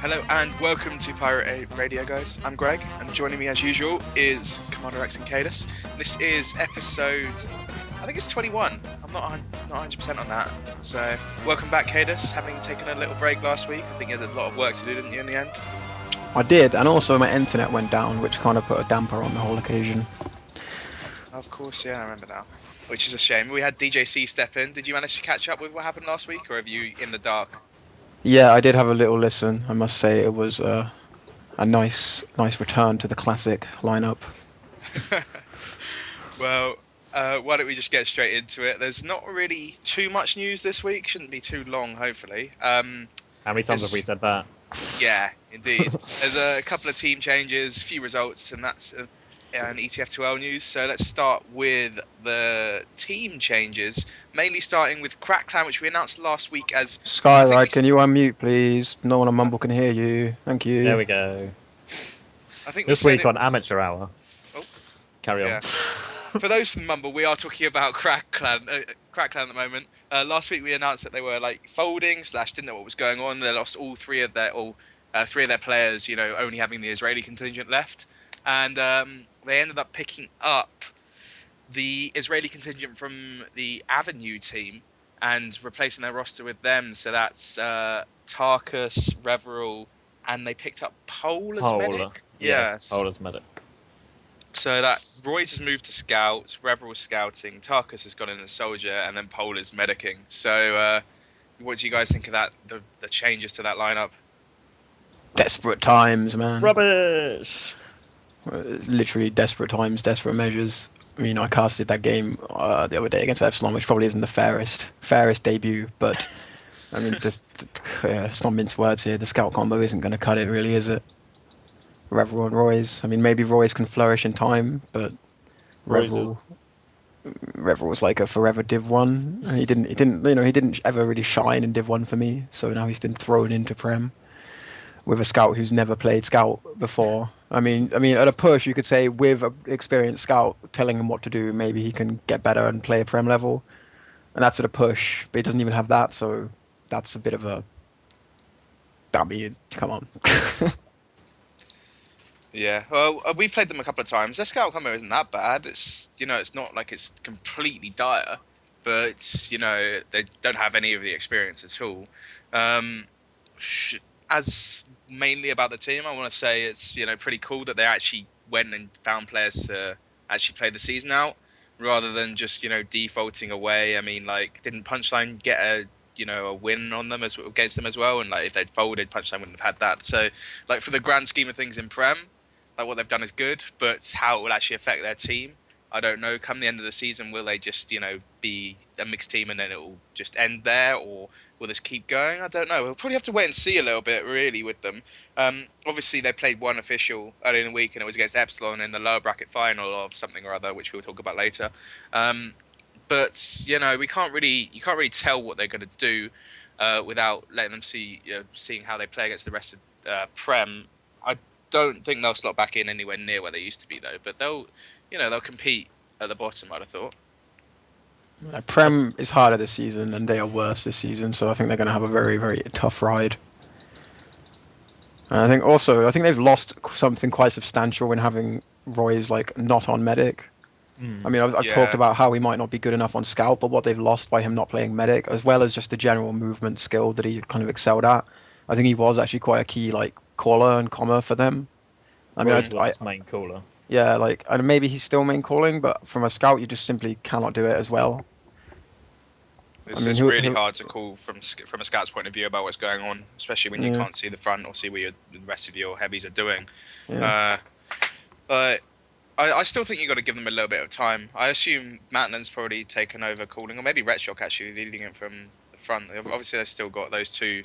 Hello and welcome to Pirate Radio, guys. I'm Greg, and joining me as usual is Commander X and Cadus. This is episode, I think it's 21. I'm not 100% on that. So, welcome back, Cadus. Having taken a little break last week, I think you had a lot of work to do, didn't you, in the end? I did, and also my internet went down, which kind of put a damper on the whole occasion. Of course, yeah, I remember now. Which is a shame. We had DJC step in. Did you manage to catch up with what happened last week, or have you in the dark? Yeah, I did have a little listen. I must say it was a nice return to the classic lineup. Well, why don't we just get straight into it? There's not really too much news this week. Shouldn't be too long, hopefully. How many times have we said that? Yeah, indeed. There's a couple of team changes, few results, and that's an TF2 news. So let's start with the team changes, mainly starting with Crack Clan, which we announced last week as... Skyride, can you unmute, please? No one on Mumble can hear you. Thank you. There we go. I think this week on Amateur Hour. Oh, carry on. Yeah. For those from Mumble, we are talking about Crack Clan at the moment. Last week we announced that they were like folding / didn't know what was going on. They lost all three of their players, only having the Israeli contingent left, and they ended up picking up the Israeli contingent from the Avenue team and replacing their roster with them. So that's Tarkus, Reveril, and they picked up Pole as medic. Yes, Pole as medic. So that Royce has moved to Scout, Reveril's scouting, Tarkus has gone in as soldier, and then Pole is medicing. So what do you guys think of that? The changes to that lineup? Desperate times, man. Rubbish. Literally desperate times, desperate measures. I mean, I casted that game the other day against Epsilon, which probably isn't the fairest debut, but I mean, it's not mince words here. The Scout combo isn't going to cut it, really, is it? Reveril and Royce. I mean, maybe Royce can flourish in time, but Reveril was like a forever Div 1. He didn't ever really shine in Div 1 for me. So now he's been thrown into Prem with a Scout who's never played Scout before. I mean, at a push, you could say with an experienced Scout telling him what to do, maybe he can get better and play a Prem level. And that's at a push, but he doesn't even have that, so that's a bit of a... I mean, come on. Yeah, well, we played them a couple of times. Their Scout combo isn't that bad. It's it's not like it's completely dire, but they don't have any of the experience at all. As mainly about the team, I want to say it's pretty cool that they actually went and found players to actually play the season out, rather than just defaulting away. I mean, like, didn't Punchline get a win on them against them as well? And like, if they'd folded, Punchline wouldn't have had that. So, like, for the grand scheme of things in Prem, like, what they've done is good, but how it will actually affect their team, I don't know. Come the end of the season, will they just, be a mixed team and then it will just end there, or will this keep going? I don't know. We'll probably have to wait and see a little bit, really, with them. Obviously, they played one official early in the week, and it was against Epsilon in the lower bracket final of something or other, which we'll talk about later. But you can't really tell what they're going to do without letting them seeing how they play against the rest of Prem. I don't think they'll slot back in anywhere near where they used to be, though. But they'll compete at the bottom, I'd have thought. Prem is harder this season, and they are worse this season, so I think they're going to have a very, very tough ride. And I think they've lost something quite substantial in having Roy's not on medic. I mean, I've talked about how he might not be good enough on Scout, but what they've lost by him not playing medic, as well as just the general movement skill that he kind of excelled at. I think he was actually quite a key caller and commer for them. I mean, main caller. Yeah, and maybe he's still main calling, but from a Scout, you just simply cannot do it as well. It's really hard to call from a Scout's point of view about what's going on, especially when you can't see the front or see what the rest of your heavies are doing. Yeah. But I still think you've got to give them a little bit of time. I assume Matlin's probably taken over calling, or maybe Retshock actually leading it from the front. Obviously, they've still got those two,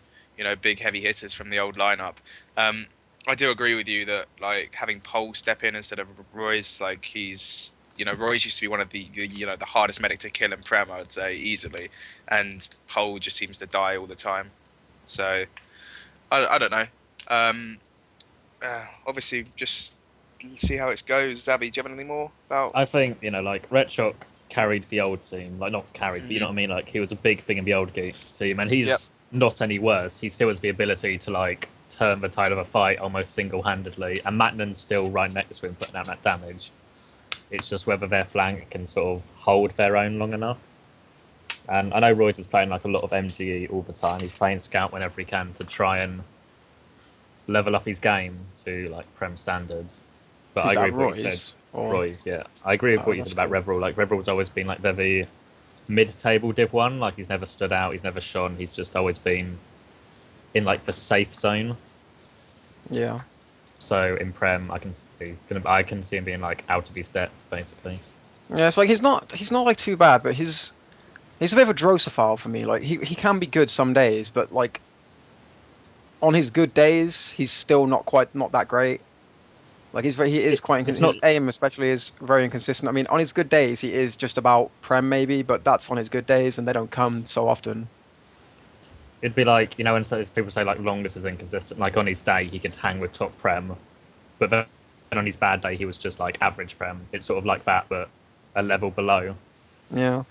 big heavy hitters from the old lineup. I do agree with you that having Pole step in instead of Royce, he's Royce used to be one of the the hardest medic to kill in Prem, I would say, easily, and Pole just seems to die all the time. So I don't know. Obviously, just see how it goes. Zavi, do you have anything more about? I think Retshock carried the old team, not carried, but you know what I mean. He was a big thing in the old team, and he's not any worse. He still has the ability to turn the tide of a fight almost single-handedly, and Matnan's still right next to him putting out that damage. It's just whether their flank can sort of hold their own long enough. And I know Royce is playing like a lot of MGE all the time. He's playing Scout whenever he can to try and level up his game to like Prem standards. But I Is agree that with what you Roy's? said. Or... Royce, yeah. I agree with what you that's said about cool. Reveril. Like Reveril's always been like very mid-table Div 1. Like he's never stood out, he's never shone. He's just always been in like the safe zone. Yeah. So in Prem, I can see him being like out of his depth, basically. Yeah, it's like he's not like too bad, but he's a bit of a Drosophile for me. Like he can be good some days, but like on his good days, he's still not that great. Like he is quite It's his not. aim especially is very inconsistent. I mean, on his good days, he is just about Prem maybe, but that's on his good days, and they don't come so often. It'd be like, you know, when people say like Longus is inconsistent. Like on his day, he could hang with top Prem, but then on his bad day, he was just like average Prem. It's sort of like that, but a level below. Yeah.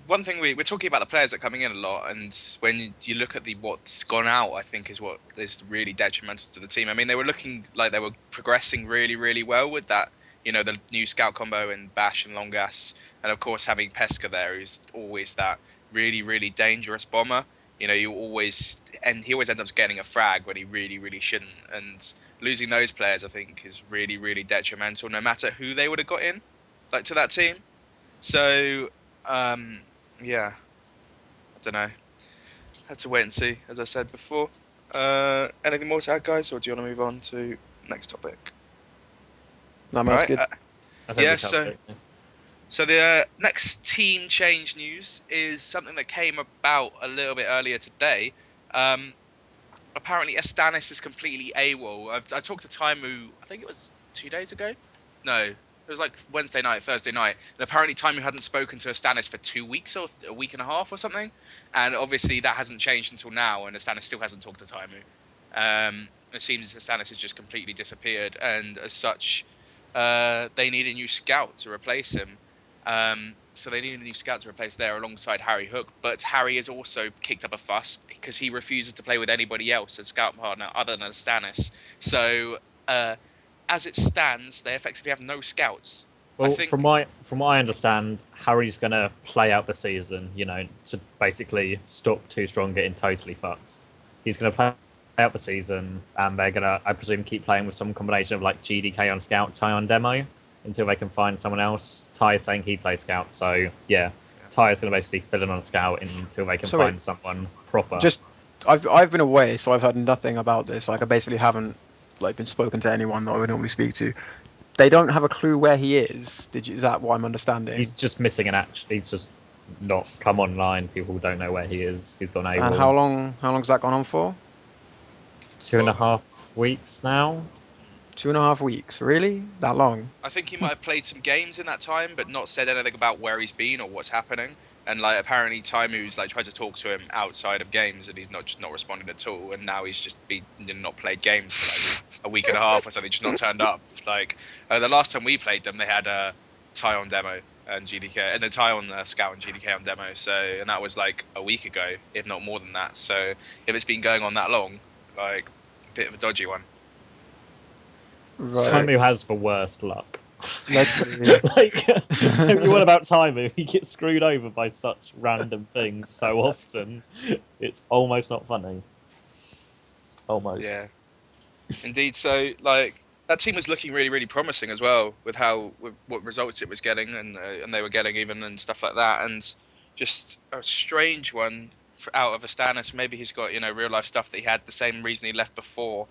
One thing we're talking about the players that are coming in a lot, and when you look at what's gone out, I think is what is really detrimental to the team. I mean, they were looking like they were progressing really, really well with that, the new scout combo and Bash and Longas, and of course having Pesca there, who's always that really, really dangerous bomber. You always and he always ends up getting a frag when he really, really shouldn't, and losing those players, I think, is really, really detrimental. No matter who they would have got in, like to that team. So. Yeah, I don't know. Had to wait and see, as I said before. Anything more to add, guys, or do you want to move on to next topic? No, man, All that's right. good. I think Yeah. we covered it. So the next team change news is something that came about a little bit earlier today. Apparently, Astanis is completely AWOL. I talked to Taimu. I think it was 2 days ago. No, it was like Wednesday night, Thursday night. And apparently Taimu hadn't spoken to Astanis for 2 weeks or a week and a half or something. And obviously that hasn't changed until now, and Astanis still hasn't talked to Taimu. It seems Astanis has just completely disappeared, and as such, they need a new scout to replace him. So they need a new scout to replace there alongside Harry Hook. But Harry has also kicked up a fuss because he refuses to play with anybody else as scout partner other than Astanis. So as it stands, they effectively have no scouts. I Well, think. from what I understand, Harry's going to play out the season, to basically stop Too Strong getting totally fucked. He's going to play out the season, and they're going to, I presume, keep playing with some combination of like GDK on Scout, Ty on Demo, until they can find someone else. Ty is saying he plays Scout, so yeah, Ty is going to basically fill in on Scout until they can So find wait, someone proper. Just I've been away, so I've heard nothing about this. Like I basically haven't like been spoken to anyone that I would normally speak to. They don't have a clue where he is. Is that what I'm understanding? He's just missing an action. He's just not come online. People don't know where he is. He's gone And AWOL. how long's that gone on for? 2.5 weeks now. 2.5 weeks. Really? That long? I think he might have played some games in that time, but not said anything about where he's been or what's happening. And like apparently Taimu's like tried to talk to him outside of games, and he's not responded at all. And now he's just not played games for like a week and a half or something, just not turned up. It's like the last time we played them, they had Ty on demo and GDK, and then Ty on Scout and GDK on demo. So and that was like a week ago, if not more than that. So if it's been going on that long, like a bit of a dodgy one. Right. Taimu has the worst luck. Literally. So you want about Taimu? He gets screwed over by such random things so often. It's almost not funny. Almost. Yeah, indeed. So like that team was looking really, really promising as well with what results it was getting and they were getting even and stuff like that. And just a strange one out of Astanis. Maybe he's got real life stuff that he had the same reason he left before.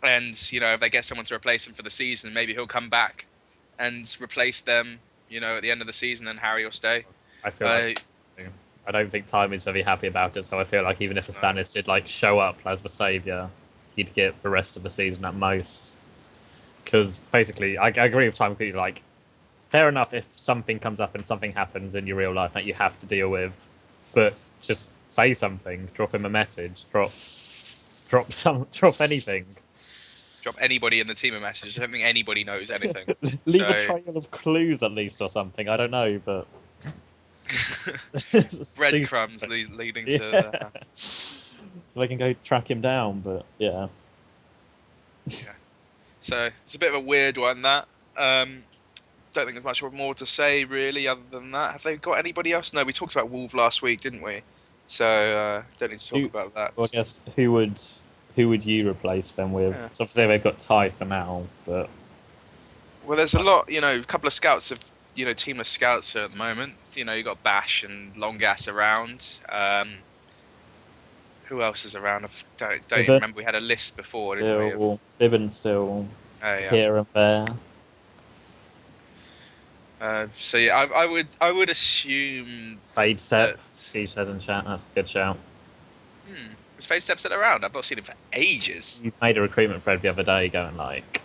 And if they get someone to replace him for the season, maybe he'll come back and replace them. At the end of the season, and Harry will stay. I feel like I don't think Time is very happy about it. So I feel like even if Astanis did like show up as the savior, he'd get the rest of the season at most. Because basically, I agree with Time completely. Like, fair enough if something comes up and something happens in your real life that you have to deal with, but just say something, drop him a message, drop anything. Drop anybody in the team a message. I don't think anybody knows anything. Leave a trail of clues at least or something. I don't know, but breadcrumbs leading to. so they can go track him down. But yeah, So it's a bit of a weird one. That don't think there's much more to say really, other than that. Have they got anybody else? No, we talked about Wolf last week, didn't we? So don't need to talk Who- about that. well, I guess who would you replace them with? Yeah. So obviously they've got Ty for now, but Well, there's a lot. A couple of scouts of teamless scouts at the moment. You got Bash and Longas around. Who else is around? Don't even remember. We had a list before, didn't we? still Ibben's still Oh yeah. here and there. So yeah, I would assume Fade Step, that- he said in chat. That's a good shout. Is Phase Step still around? I've not seen him for ages. You made a recruitment thread the other day, going like,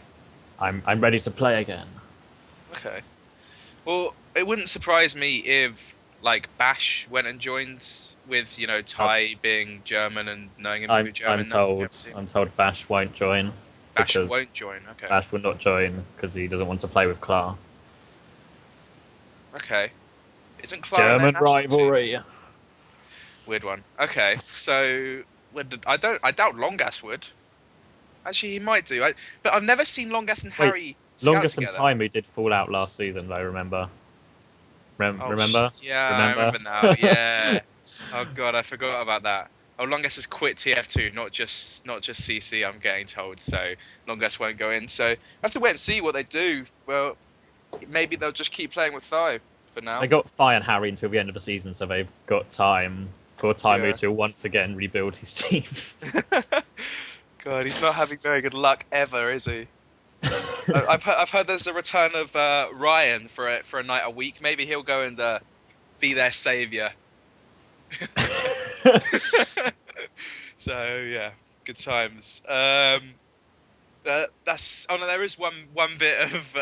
"I'm ready to play again." Okay. Well, it wouldn't surprise me if like Bash went and joined with Ty being German and knowing him to be German. I'm told Bash won't join. Bash because won't join. Okay. Bash will not join because he doesn't want to play with Klar. Okay. Isn't Clara German their national team? rivalry. Weird one. Okay, so I doubt Longas would. Actually, he might do. But I've never seen Longas and Harry scout Longest and together. time we did fall out last season, though. Remember? Remember? Yeah, Remember? I remember now. Yeah. Oh god, I forgot about that. Oh, Longas has quit TF2, not just CC. I'm getting told. So Longas won't go in. So I have to wait and see what they do. Well, maybe they'll just keep playing with Thai for now. They got Fi and Harry until the end of the season, so they've got time for Taimu Yeah. to once again rebuild his team. God, he's not having very good luck ever, is he? I've heard there's a return of Ryan for a night a week. Maybe he'll go and be their savior. So yeah, good times. That's oh no, there is one bit of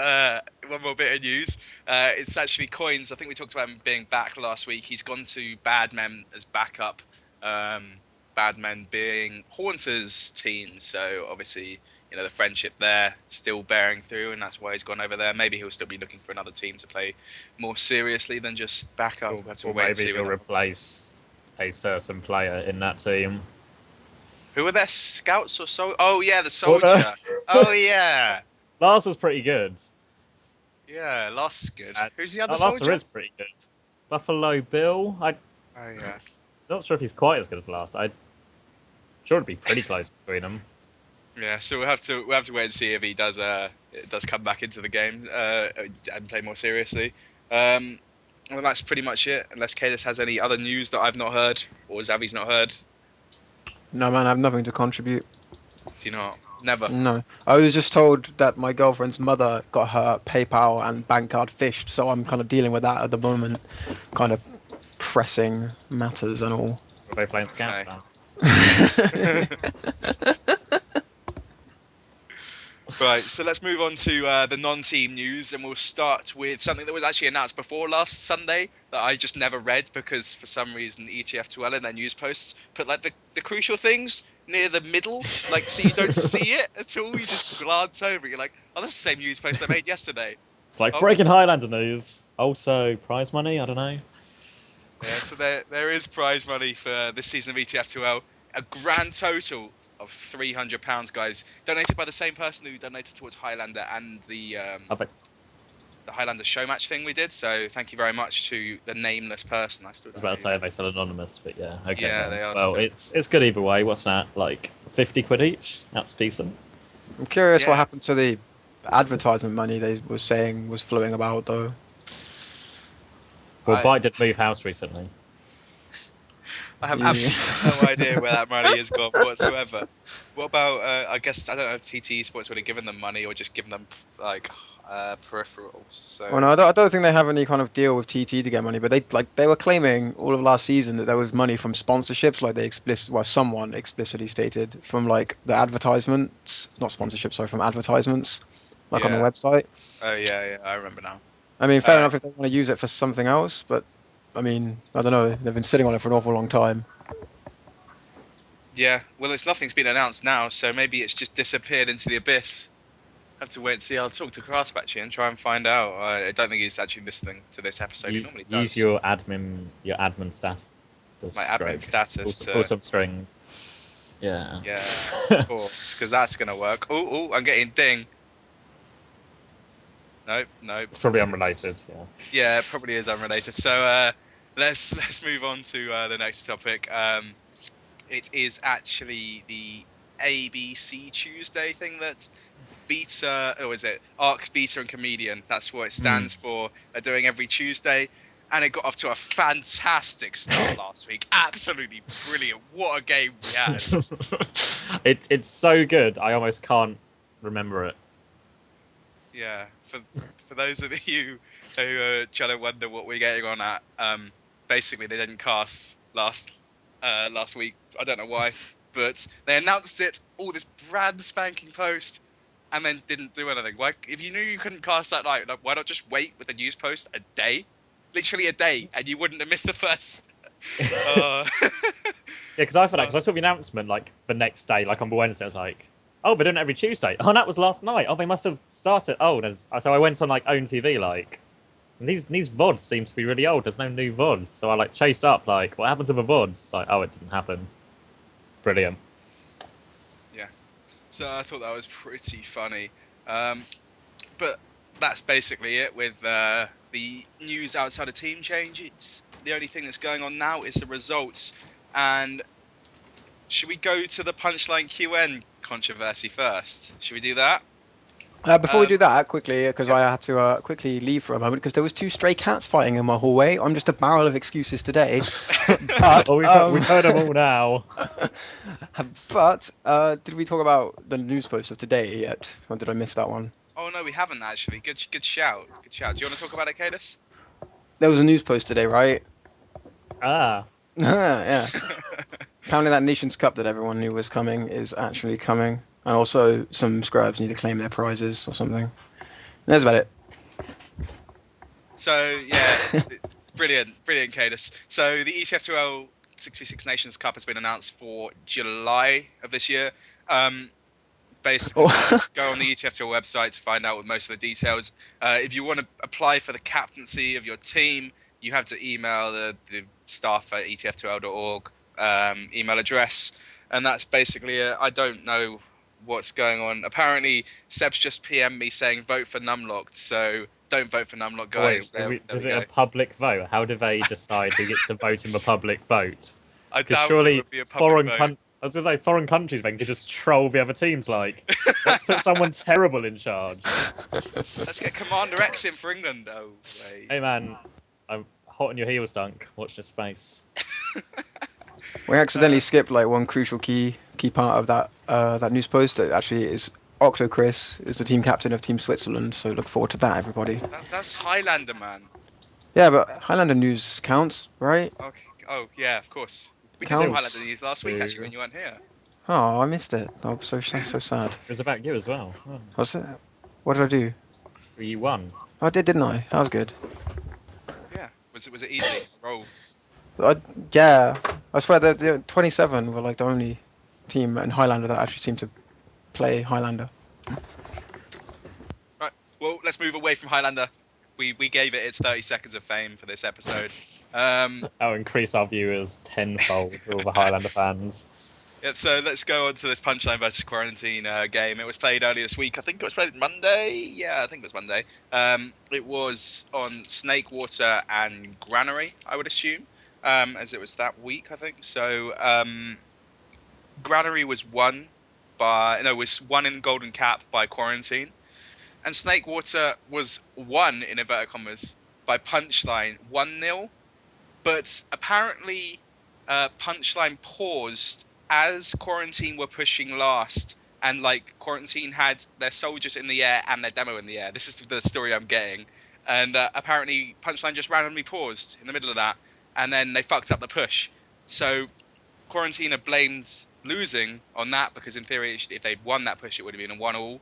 one more bit of news. It's actually Coins. I think we talked about him being back last week. He's gone to Badmen as backup. Badmen being Haunter's team, so obviously the friendship there still bearing through, and that's why he's gone over there. Maybe he'll still be looking for another team to play more seriously than just backup. We'll have to Or wait and maybe see. he'll replace a certain player in that team. Who are their scouts or so? Oh yeah, the soldier. Oh yeah. Lars is pretty good. Yeah, Lars is good. Who's the other Lars soldier? is pretty good. Buffalo Bill. I'm Oh yeah. not sure if he's quite as good as Lars. I'm sure it'd be pretty close between them. Yeah, so we'll have to wait and see if he does come back into the game and play more seriously. Well, that's pretty much it. Unless Cadis has any other news that I've not heard or Zavi's not heard. No, man, I have nothing to contribute. Do you not? Never. No. I was just told that my girlfriend's mother got her PayPal and bank card phished, so I'm kind of dealing with that at the moment. Kind of pressing matters and all. Are they playing Scout Okay. now? Right, so let's move on to the non-team news, and we'll start with something that was actually announced before last Sunday that I just never read because for some reason ETF2L in their news posts put like the crucial things near the middle, like so you don't see it at all. You just glance over it. You're like, oh, that's the same news post I made yesterday. It's like Oh. breaking Highlander news. Also, prize money. I don't know. Yeah, so there is prize money for this season of ETF2L. A grand total of £300, guys, donated by the same person who donated towards Highlander and the Highlander show match thing we did. So thank you very much to the nameless person. I still I was don't about to know say who they still anonymous, but yeah, okay. Yeah, then. they are Well, still- it's good either way. What's that? Like 50 quid each? That's decent. I'm curious Yeah. what happened to the advertisement money they were saying was flowing about, though. Well, I- Byte did move house recently. I have Yeah. absolutely no idea where that money has gone whatsoever. What about, I guess, I don't know if TT Sports would have given them money or just given them, like, peripherals. So. Well, no, I don't think they have any kind of deal with TT to get money, but they were claiming all of last season that there was money from sponsorships, like someone explicitly stated from like the advertisements, not sponsorships, sorry, from advertisements, like on the Yeah. website. Oh, yeah, I remember now. I mean, fair Uh, enough if they want to use it for something else, but I mean, I don't know. They've been sitting on it for an awful long time. Yeah, well, nothing's been announced now, so maybe it's just disappeared into the abyss. Have to wait and see. I'll talk to Grasp actually and try and find out. I don't think he's actually listening to this episode. He normally does. Use your admin status. My admin status Pull to- some string. Yeah. Yeah, of course, because that's gonna work. Oh, I'm getting ding. Nope. It's probably unrelated. Yeah. Yeah, it probably is unrelated. So let's move on to the next topic. It is actually the ABC Tuesday thing that Beta, or is it Arcs, Beta, and Comedian? That's what it stands for. Are doing every Tuesday, and it got off to a fantastic start last week. Absolutely brilliant! What a game we had. It's so good. I almost can't remember it. Yeah, for those of you who are trying to wonder what we're getting on at, basically they didn't cast last week. I don't know why, but they announced it, all this brand spanking post, and then didn't do anything. Why? If you knew you couldn't cast that night, like, why not just wait with the news post a day, literally a day, and you wouldn't have missed the first. Uh, Yeah, because I thought that because I saw the announcement like the next day, like on Wednesday. I was like, oh, they're doing it every Tuesday. Oh, and that was last night. Oh, they must have started. Oh, so I went on like Own TV, like, and these VODs seem to be really old. There's no new VODs, so I like chased up like, what happened to the VODs? It's like, oh, it didn't happen. Brilliant. yeah, so I thought that was pretty funny. But that's basically it with the news outside of team changes. The only thing that's going on now is the results. And should we go to the punchline QN controversy first? Should we do that? Before we do that, quickly, because Yep. I had to quickly leave for a moment because there was two stray cats fighting in my hallway. I'm just a barrel of excuses today. But Well, we've heard them all now. did we talk about the news post of today yet? Or did I miss that one? Oh no, we haven't actually. Good shout. Good shout. Do you want to talk about it, Cadus? There was a news post today, right? Ah, Yeah. Apparently that Nations Cup that everyone knew was coming is actually coming. And also some scrubs need to claim their prizes or something. That's about it. So yeah, brilliant, Cadus. So the ECF2L 6v6 Nations Cup has been announced for July of this year. Basically, just go on the ETF2 website to find out most of the details. If you want to apply for the captaincy of your team, you have to email the staff at etf2l.org email address, and that's basically it. I don't know what's going on. Apparently, Seb's just PM'd me saying vote for Numlocked, so don't vote for Numlocked, guys. wait, There was we it go. a public vote? How do they decide who gets to vote in the public vote? I Because doubt it surely would be a public vote. I was going to say foreign countries then could just troll the other teams. Like, let's put someone terrible in charge. Let's get Commander X in for England. Oh, wait. Hey man, I'm hot on your heels, Dunk. Watch this space. We accidentally skipped like one crucial key part of that news post. That actually is Octo Chris is the team captain of Team Switzerland. So look forward to that, everybody. That's Highlander, man. Yeah, but Highlander news counts, right? Okay. Oh, yeah, of course. We did some Counts. Highlander news last week, actually, when you weren't here. Oh, I missed it. I'm so sad. It was about you as well. Oh. Was it? What did I do? You won. Oh, I did, didn't I? That was good. Yeah. Was it easy? Roll. Yeah, I swear that the 27 were like the only team in Highlander that actually seemed to play Highlander. Right. Well, let's move away from Highlander. We gave it its 30 seconds of fame for this episode. That'll increase our viewers tenfold for all the Highlander fans. Yeah, so let's go on to this Punchline versus Quarantine game. It was played earlier this week. I think it was played Monday. Yeah, I think it was Monday. It was on Snakewater and Granary, I would assume, as it was that week, I think. So Granary was won in Golden Cap by Quarantine, and Snakewater was won in inverted commas by Punchline 1-0. But apparently, Punchline paused as Quarantine were pushing last, and like Quarantine had their soldiers in the air and their demo in the air. This is the story I'm getting, and apparently Punchline just randomly paused in the middle of that, and then they fucked up the push. So Quarantine have blamed losing on that because in theory, if they'd won that push, it would have been a 1-1.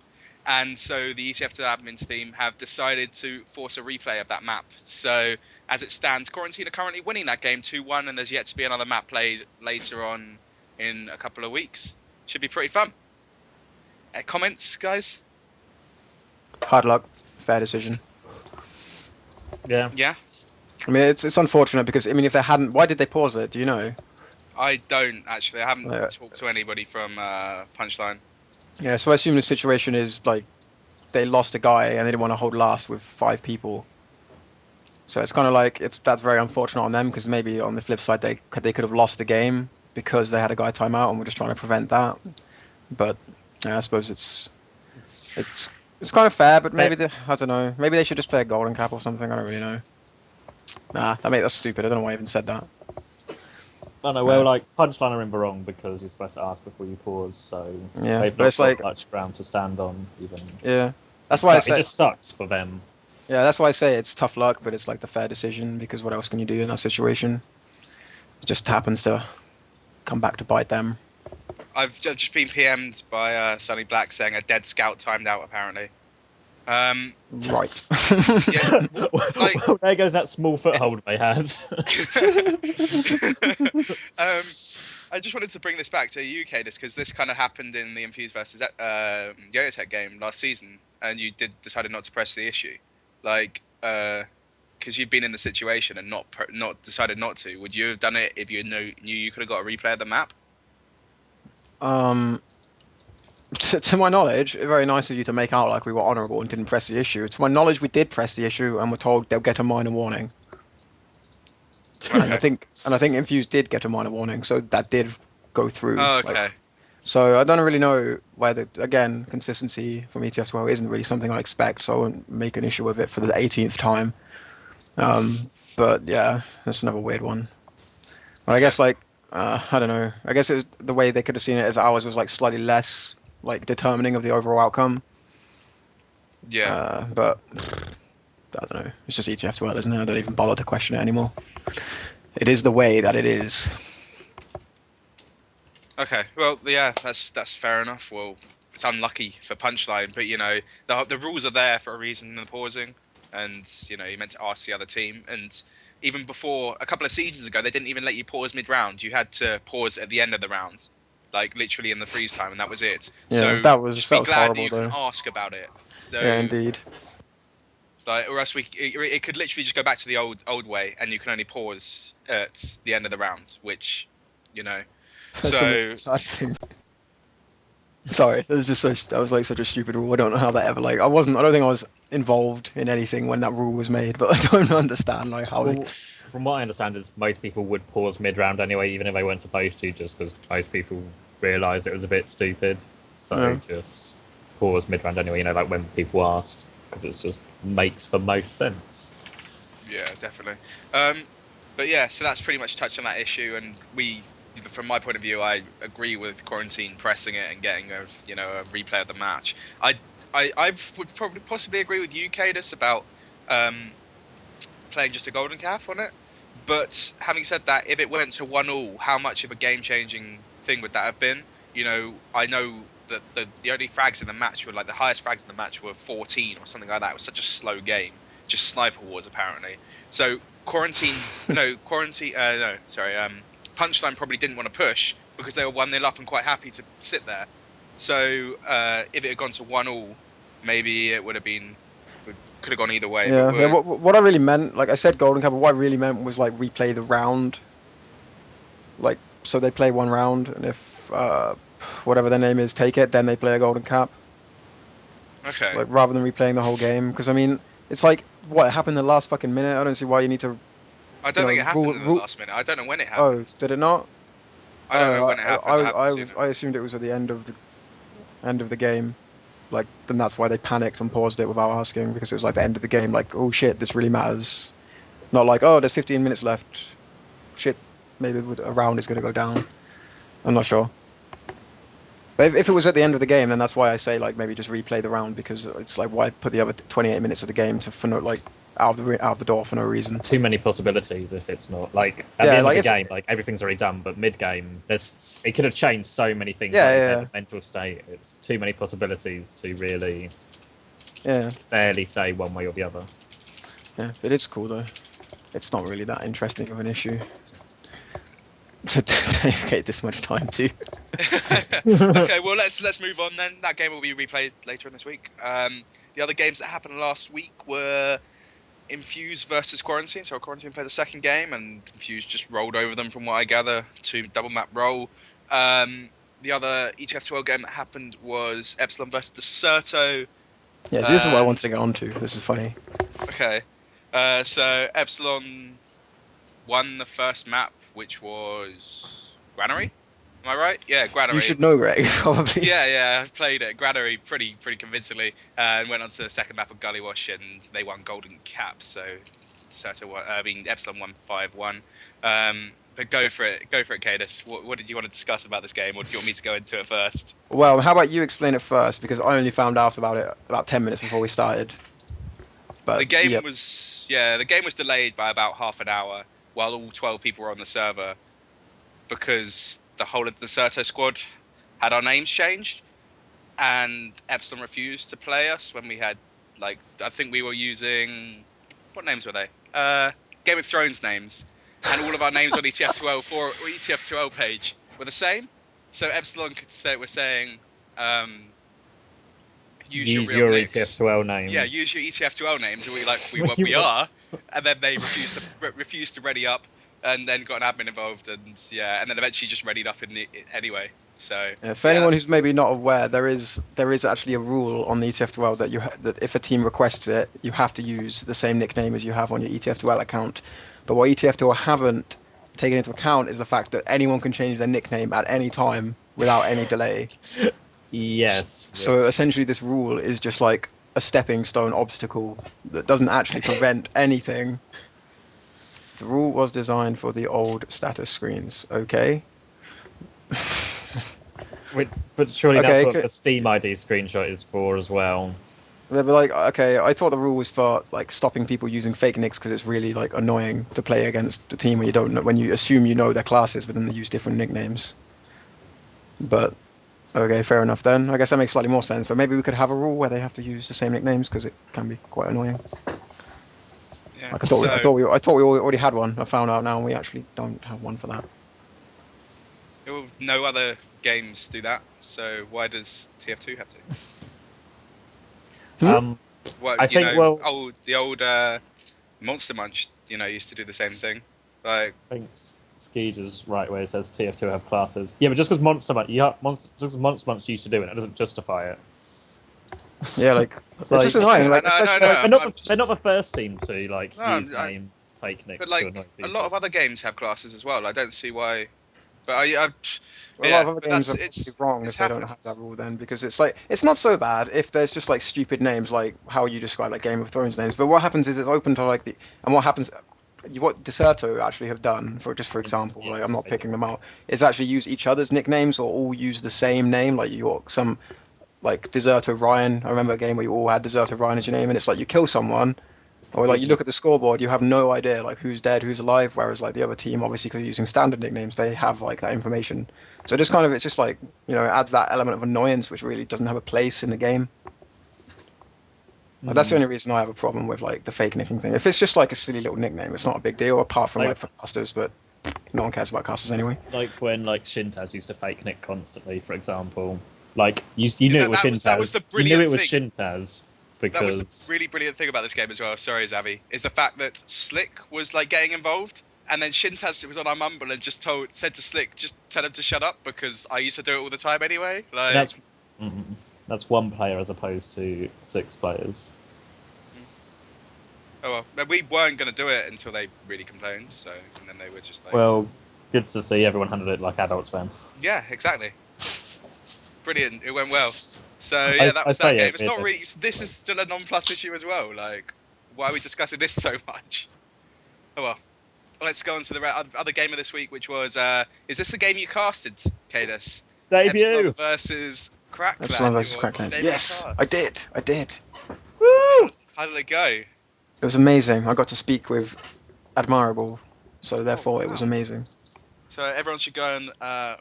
And so the ETF2 admin team have decided to force a replay of that map. So as it stands, Quarantine are currently winning that game 2-1, and there's yet to be another map played later on in a couple of weeks. Should be pretty fun. Comments, guys? Hard luck, fair decision. Yeah. Yeah. I mean, it's unfortunate because I mean, if they hadn't, why did they pause it? Do you know? I don't actually. I haven't Yeah. talked to anybody from Punchline. Yeah, so I assume the situation is like they lost a guy and they didn't want to hold last with 5 people. So it's kind of like that's very unfortunate on them because maybe on the flip side they could have lost the game because they had a guy timeout and we're just trying to prevent that. But yeah, I suppose it's it's kind of fair, but maybe I don't know. Maybe they should just play a golden cap or something. I don't really know. Nah, I mean that's stupid. I don't know why I even said that. I don't know. Well, like Punchline are in the wrong because you're supposed to ask before you pause, so Yeah, they've but not it's got like much ground to stand on. Even yeah, that's why I it say just sucks for them. yeah, that's why I say it's tough luck, but it's like the fair decision because what else can you do in that situation? It just happens to come back to bite them. I've just been PM'd by Sonny Black saying a dead scout timed out apparently. Um, Right. yeah, like Well, there goes that small foothold they had. I just wanted to bring this back to UK just because this kind of happened in the Infuse versus Yo-Yo Tech game last season, and you decided not to press the issue, like because you've been in the situation and not decided not to. Would you have done it if you knew you could have got a replay of the map? um, to my knowledge, very nice of you to make out like we were honourable and didn't press the issue. To my knowledge, we did press the issue and were told they'll get a minor warning. And I Okay. think and I think Infuse did get a minor warning, so that did go through. Oh, Like, okay. so I don't really know whether again consistency from ETS12 isn't really something I expect, so I won't make an issue of it for the 18th time. But yeah, that's another weird one. But I Okay. guess like I don't know. I guess it was, the way they could have seen it as ours was like slightly less like determining of the overall outcome. Yeah. But I don't know. It's just ETF12, isn't it? I don't even bother to question it anymore. It is the way that it is. Okay. Well, yeah, that's fair enough. Well, it's unlucky for Punchline, but the rules are there for a reason in the pausing, and you meant to ask the other team. And even before a couple of seasons ago, they didn't even let you pause mid-round. You had to pause at the end of the round, like literally in the freeze time, and that was it. Yeah, So that was just be glad that horrible you can though. ask about it. Yeah, So indeed. like, or else it could literally just go back to the old way, and you can only pause at the end of the round, which, you know. That's such So a sad thing. Sorry, it was just so that was like such a stupid rule. I don't know how that ever like I wasn't. I don't think I was involved in anything when that rule was made, but I don't understand like how they. Well, from what I understand, is most people would pause mid-round anyway, even if they weren't supposed to, just because most people realised it was a bit stupid. So Yeah. just pause mid-round anyway. Like when people asked, because it just makes for most sense. yeah, definitely. But yeah, so that's pretty much touched on that issue, and from my point of view, I agree with Quarantine pressing it and getting a replay of the match. I would probably possibly agree with you, Cadus, about um, playing just a golden calf on it. But having said that, if it went to 1-1, how much of a game-changing thing would that have been? I know that the only frags in the match were like the highest frags in the match were 14 or something like that. It was such a slow game, just sniper wars apparently. So Punchline probably didn't want to push because they were 1-0 up and quite happy to sit there. So if it had gone to 1-1, maybe it would have been could have gone either way. But Yeah. What I really meant, like I said, golden cap. But what I really meant was like replay the round. Like so they play one round, and if whatever their name is take it, then they play a golden cap. okay. Like rather than replaying the whole game, because I mean it's like what happened in the last fucking minute. I don't see why you need to. I don't think it happened in the Rule. last minute. I don't know when it Oh, happened. did it not? I don't know when it happened. I haven't seen it. I assumed it was at the end of the game. Like then that's why they panicked and paused it without asking because it was like the end of the game. Like oh shit, this really matters. Not like oh there's 15 minutes left. Shit, maybe a round is gonna go down. I'm not sure. But if it was at the end of the game, then that's why I say like maybe just replay the round because it's like why put the other 28 minutes of the game for no like out of the door for no reason. Too many possibilities if it's not like at Yeah, the end like of the if- game, like everything's already done. But mid-game, it could have changed so many things. Yeah, like you yeah, said, yeah. the mental state. It's too many possibilities to really Yeah, fairly say one way or the other. yeah, it is cool though. It's not really that interesting of an issue to dedicate this much time to. Okay, well let's move on then. That game will be replayed later in this week. The other games that happened last week were Infuse versus Quarantine. So Quarantine played the second game, and Infuse just rolled over them, from what I gather. 2 double map roll. The other ETF12 game that happened was Epsilon versus Deserto. Yeah, this is what I wanted to get onto. This is funny. Okay. So Epsilon won the first map, which was Granary. Am I right? Yeah, Granary. You should know, Greg, probably. Yeah, I've played it. Granary pretty convincingly, and went on to the second map of Gullywash, and they won Golden Cap. So, Epsilon won 5-1. But go for it, Cadus. What did you want to discuss about this game, or do you want me to go into it first? Well, how about you explain it first, because I only found out about it about 10 minutes before we started. But The game was delayed by about half an hour while all 12 people were on the server, because the whole of the Deserto squad had our names changed, and Epsilon refused to play us when we had, like, I think we were using, what names were they? Game of Thrones names, and all of our names on ETF2L page were the same. So Epsilon we're saying, use your real ETF2L names. Yeah, use your ETF2L names. And we are, and then they refused to ready up, and then got an admin involved, and then eventually just readied up anyway. So for anyone who's maybe not aware, there is actually a rule on the ETF2L that that if a team requests it, you have to use the same nickname as you have on your ETF2L account. But what ETF2L haven't taken into account is the fact that anyone can change their nickname at any time without any delay. Yes. So essentially, this rule is just like a stepping stone obstacle that doesn't actually prevent anything. The rule was designed for the old status screens. Okay. But surely Okay, that's what the Steam ID screenshot is for as well. They'd be like, okay, I thought the rule was for like stopping people using fake nicks because it's really like annoying to play against the team when you don't know, when you assume you know their classes, but then they use different nicknames. But okay, fair enough then. I guess that makes slightly more sense. But maybe we could have a rule where they have to use the same nicknames because it can be quite annoying. Yeah. Like I thought we already had one. I found out now, and we actually don't have one for that. Well, no other games do that, so why does TF2 have to? Well, I think the old Monster Munch, used to do the same thing. Like, I think Skeege is right where it says TF2 have classes. Yeah, but just because Monster Munch used to do it, that doesn't justify it. Yeah, it's just annoying. Like, they're not the first team to use name fake nicks. But a lot of other games have classes as well. I don't see why. But a lot of other games are wrong if they don't have that rule then, because it's not so bad if there's just like stupid names like how you describe like Game of Thrones names. But what happens is it's open to what Deserto actually have done for example, yes, I'm not picking them out, is actually use each other's nicknames or all use the same name. Like like Deserto Ryan. I remember a game where you all had Deserto Ryan as your name, and it's like you kill someone. Or like you look at the scoreboard, you have no idea like who's dead, who's alive. Whereas like the other team, obviously, because you're using standard nicknames, they have like that information. So it's just like it adds that element of annoyance, which really doesn't have a place in the game. Like, that's the only reason I have a problem with like the fake nicking thing. If it's just like a silly little nickname, it's not a big deal. Apart from for casters, but no one cares about casters anyway. Like when Shintaz used to fake nick constantly, for example. Like you knew it was Shintaz. That was the you brilliant knew it was thing. Shintaz. That was the really brilliant thing about this game as well. Sorry, Zavi, is the fact that Slick was like getting involved, and then Shintaz was on our mumble and just said to Slick, just tell him to shut up because I used to do it all the time anyway. Like that's one player as opposed to 6 players. Oh well, we weren't going to do it until they really complained. So and then they were just like, well, good to see everyone handled it like adults, man. Yeah, exactly. Brilliant. It went well. So yeah, that was that game. It's not really. This is still a non-plus issue as well. Like, why are we discussing this so much? Oh well. Let's go on to the other game of this week, which was. Is this the game you casted, Cadus? Debut Epsilon versus Crackland. Epsilon versus Crackland. Yes, I did. Woo! How did it go? It was amazing. I got to speak with Admirable, so therefore it was amazing. So everyone should go and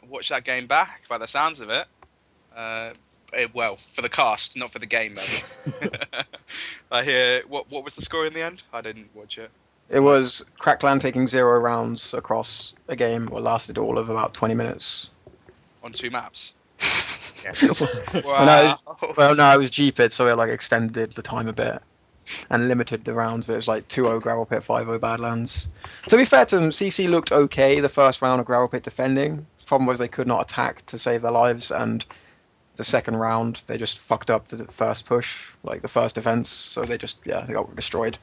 watch that game back. By the sounds of it. Well, for the cast, not for the game, though. I hear. What was the score in the end? I didn't watch it. It was Crackland taking 0 rounds across a game, or lasted all of about 20 minutes. On 2 maps. Yes. Wow. No, it was GPID, so it like extended the time a bit. and limited the rounds. But it was like 2-0 Gravel Pit, 5-0 Badlands. To be fair to them, CC looked okay the first round of Gravel Pit defending. Problem was they could not attack to save their lives, and the second round they just fucked up the first push, like the first defense. So they just they got destroyed.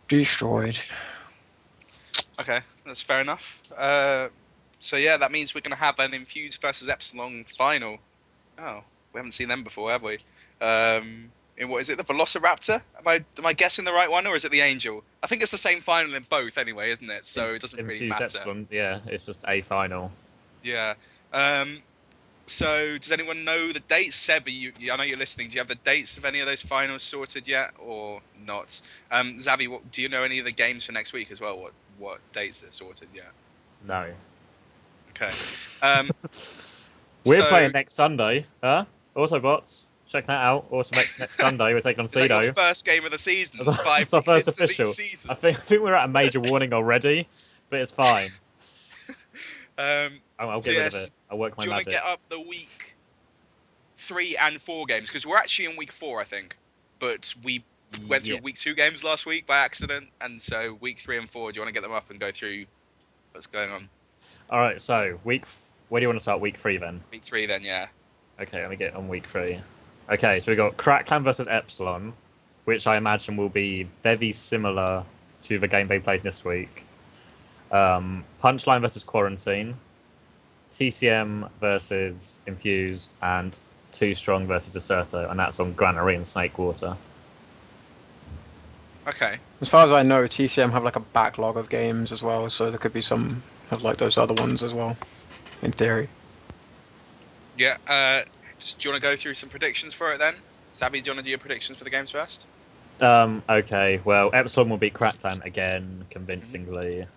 Destroyed. Okay, that's fair enough. So yeah, that means we're going to have an Infused versus Epsilon final. Oh, we haven't seen them before, have we? In what is it, the Velociraptor? Am I guessing the right one, or is it the Angel? I think it's the same final in both anyway, isn't it? So it doesn't really Infused matter. Epsilon, yeah, it's just a final. Yeah. So does anyone know the dates? Seb, I know you're listening. Do you have the dates of any of those finals sorted yet, or not? Zavi, do you know any of the games for next week as well? What dates are sorted yet? No. Okay. We're playing next Sunday, huh? Autobots, check that out. Also next Sunday, we're taking on Is that Cedo. your first game of the season? It's 5 our weeks first into official. the season. I think we're at a major warning already, but it's fine. I'll get rid of it. I'll work my do you want magic. to get up the week 3 and 4 games? Because we're actually in week 4, I think. But we went through week 2 games last week by accident, and so week 3 and 4. Do you want to get them up and go through what's going on? All right. So where do you want to start? Week 3 then. Week 3, then, yeah. Okay, let me get on week 3. Okay, so we got Crackland versus Epsilon, which I imagine will be very similar to the game they played this week. Punchline versus Quarantine, TCM versus Infused, and Too Strong versus Deserto, and that's on Granary and Snakewater. Okay. As far as I know, TCM have like a backlog of games as well, so there could be some of like those other ones as well, in theory. Yeah. Do you want to go through some predictions for it then? Zabi, do you want to do your predictions for the games first? Okay, well, Epsilon will beat Crackland again, convincingly.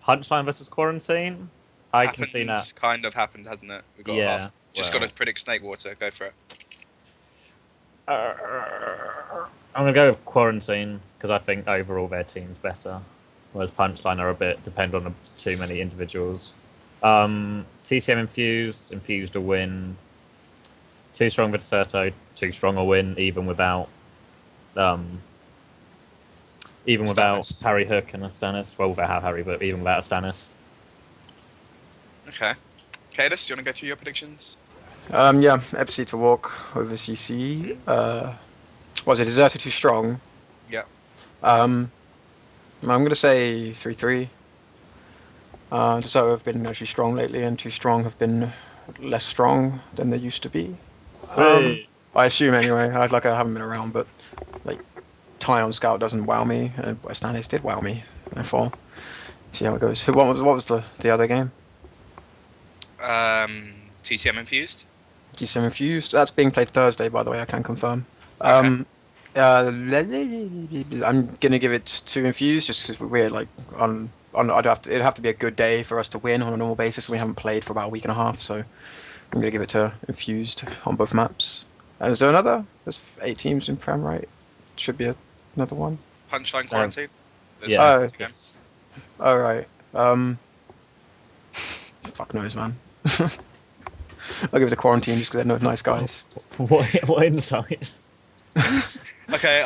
Punchline versus Quarantine? I can see that. Kind of happened, hasn't it? We've got half. Just got to predict Snakewater. Go for it. I'm going to go with Quarantine, because I think overall their team's better. Whereas Punchline are a bit depend on too many individuals. TCM Infused will win. Too Strong with Deserto, Too Strong will win, even without Harry Hook and a Stannis. Well, without Harry, but even without a Stannis. Okay. Cadus, do you want to go through your predictions? Yeah, FC to walk over CC. Was it Deserto Too Strong? Yeah. I'm going to say 3-3. Deserto have been actually strong lately, and Too Strong have been less strong than they used to be. I assume anyway. I haven't been around, but like Ty on Scout doesn't wow me. West Stannis did wow me. Therefore, see how it goes. What was the other game? TCM Infused. TCM Infused. That's being played Thursday, by the way. I can confirm. Okay. I'm gonna give it to Infused just because we're like on. It'd have to be a good day for us to win on a normal basis. We haven't played for about a week and a half, so I'm gonna give it to Infused on both maps. Is there another? There's 8 teams in Prem, right? Should be another one. Punchline Quarantine. Yeah. All right. Fuck knows, man. I'll give it to Quarantine just because they're nice guys. What insight? Okay,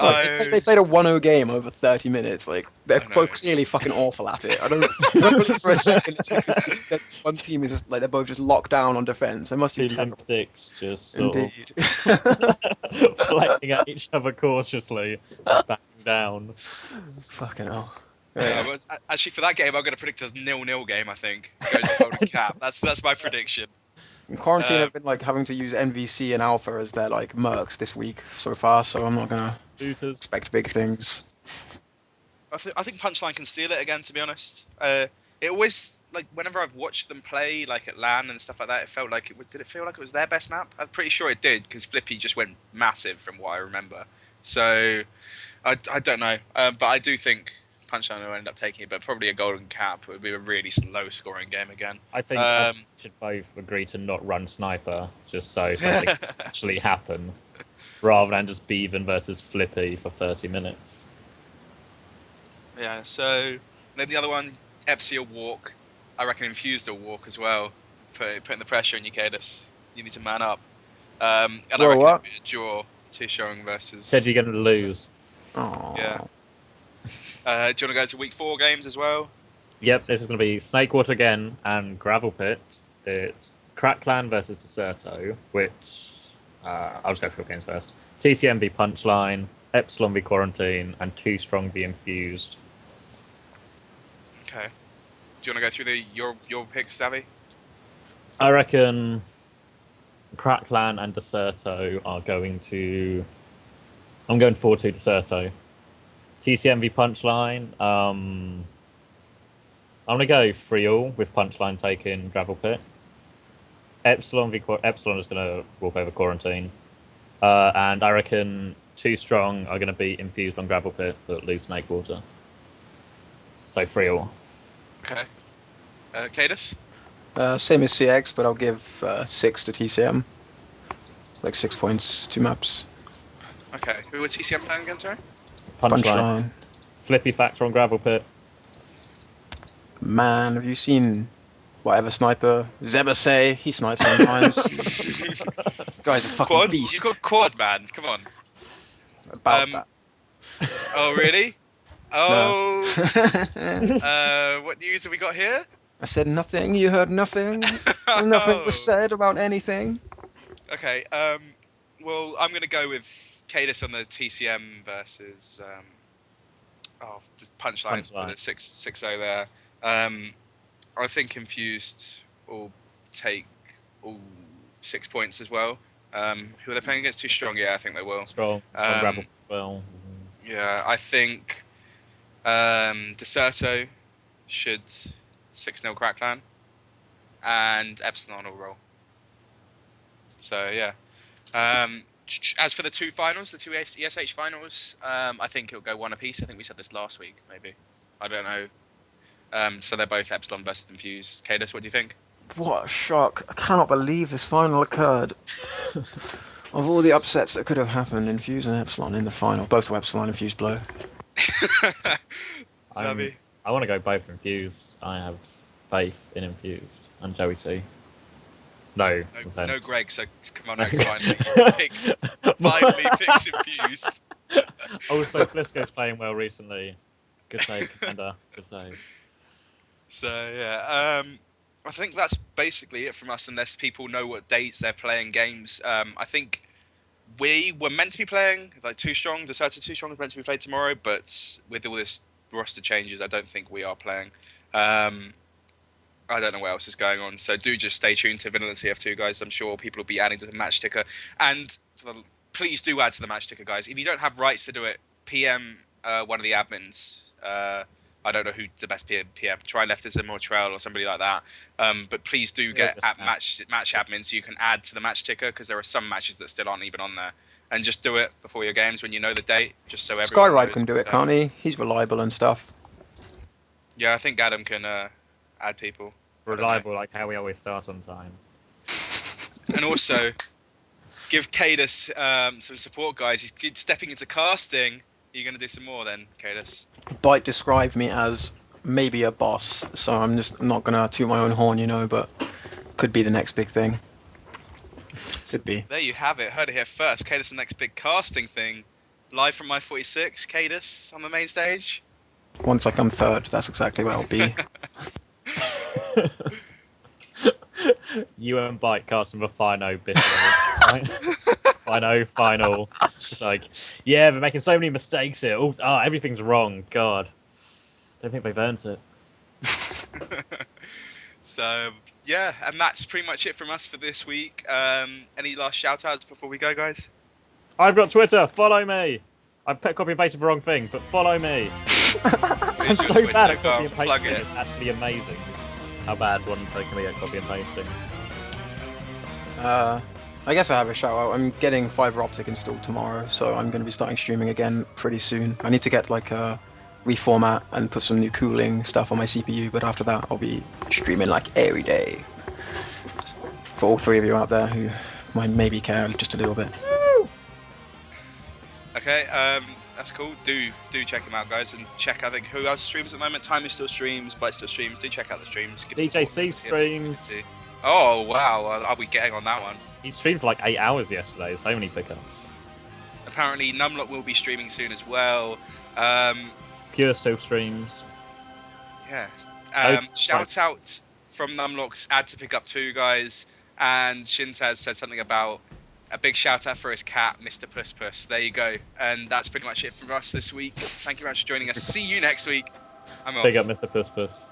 they played a 1-0 game over 30 minutes. Like they're both clearly fucking awful at it. I don't believe for a second it's because one team is just like they're both just locked down on defense. They must be terrible. Dicks just sort Indeed. of flexing at each other cautiously, backing down. Fucking hell. well, actually, for that game, I'm going to predict a 0-0 game. I think go to Golden Cap. That's my prediction. In Quarantine have been like having to use NVC and Alpha as their like mercs this week so far, so I'm not gonna expect big things. I think Punchline can steal it again. To be honest, it always like whenever I've watched them play like at LAN and stuff like that, it felt like it was. Did it feel like it was their best map? I'm pretty sure it did because Flippy just went massive from what I remember. So I don't know, but I do think Punchline will end up taking it, but probably a Golden Cap would be a really low scoring game again. I think we should both agree to not run Sniper, just so something can actually happen, rather than just Beaven versus Flippy for 30 minutes. Yeah, so then the other one, Epsi will walk. I reckon Infused will walk as well, putting the pressure on you, Cadus. You need to man up. And I reckon it'll be a draw, Too Strong versus... Said you're going to lose. Oh. Yeah. Do you want to go to week 4 games as well? Yep, this is going to be Snakewater again and Gravel Pit. It's Crackland versus Deserto, which I'll just go through the games first. TCM v Punchline, Epsilon v Quarantine, and Too Strong v Infused. Okay. Do you want to go through your picks, Savvy? I reckon Crackland and Deserto are going to. I'm going 4-2 Deserto. TCM v Punchline. I'm going to go 3-all with Punchline taking Gravel Pit. Epsilon is going to walk over Quarantine. And I reckon Too Strong are going to be Infused on Gravel Pit but lose Snakewater. So 3-all. Okay. Cadus? Same as CX, but I'll give 6 to TCM. Like 6 points, 2 maps. Okay. Who was TCM playing again, sorry? Punchline. Flippy Factor on Gravel Pit. Man, have you seen whatever sniper Zeba say? He snipes sometimes. Guy's a fucking Quads? beast. You got quad, man. Come on. About that. Oh, really? Oh. No. What news have we got here? I said nothing. You heard nothing. Nothing was said about anything. Okay. Well, I'm going to go with Cadus on the TCM versus Punchline with a 6-0 there. I think Confused will take all 6 points as well. Who are they playing against? Too Strong? Yeah, I think they will. Strong on Gravel Pit. Well. Yeah, I think Deserto should 6-0 Crackland, and Epsilon will roll. So yeah. As for the 2 finals, the 2 ESH finals, I think it'll go 1 apiece. I think we said this last week, maybe. I don't know. So they're both Epsilon versus Infused. Cadus, what do you think? What a shock. I cannot believe this final occurred. Of all the upsets that could have happened, Infused and Epsilon in the final. Both were Epsilon Infused blow. Savvy? I want to go both Infused. I have faith in Infused and Joey C. No Greg, so come on, Rex, finally picks Infused. Also, Flisco's playing well recently. Good save, Commander. Good save. So, yeah. I think that's basically it from us, unless people know what dates they're playing games. I think we were meant to be playing, like, Too Strong. Deserto Too Strong was meant to be played tomorrow, but with all this roster changes, I don't think we are playing. I don't know what else is going on, so do just stay tuned to Vanilla TF2, guys. I'm sure people will be adding to the match ticker. And please do add to the match ticker, guys. If you don't have rights to do it, PM one of the admins. I don't know who the best PM. Try Leftism or Trail or somebody like that. But please do get at match admins so you can add to the match ticker, because there are some matches that still aren't even on there. And just do it before your games when you know the date, just so everyone Skyride knows. can do it, can't he? He's reliable and stuff. Yeah, I think Adam can add people. Reliable, like how we always start on time. And also, give Cadus some support, guys. He's keeps stepping into casting. Are you going to do some more then, Cadus? Byte described me as maybe a boss, so I'm not gonna toot my own horn, you know, but could be the next big thing. Could be. There you have it. Heard it here first. Cadus, the next big casting thing. Live from My 46, Cadus on the main stage. Once I come third, that's exactly where I'll be. You and Byte casting for Fino final. It's like, yeah, they're making so many mistakes here. Everything's wrong. God. Don't think they've earned it. So, yeah, and that's pretty much it from us for this week. Any last shout-outs before we go, guys? I've got Twitter. Follow me. I copy and pasted the wrong thing, but follow me. I'm so bad at copy and pasting. It's actually amazing how bad one can be at copy and pasting. I guess I have a shout out. I'm getting fiber optic installed tomorrow, so I'm going to be starting streaming again pretty soon. I need to get like a reformat and put some new cooling stuff on my CPU, but after that I'll be streaming like every day. For all 3 of you out there who might maybe care just a little bit. Okay, that's cool. Do check him out, guys, and check. I think who else streams at the moment. Timey still streams, Byte still streams. Do check out the streams. Give DJC streams. Oh wow, I'll be getting on that one. He streamed for like 8 hours yesterday. So many pickups. Apparently, Numlock will be streaming soon as well. Pure still streams. Yeah. Both, Shout out from Numlock's Add to Pick Up 2, guys. And Shintaz said something about a big shout out for his cat, Mr. Puss Puss. There you go. And that's pretty much it from us this week. Thank you very much for joining us. See you next week. I'm off. Big up Mr. Puss Puss.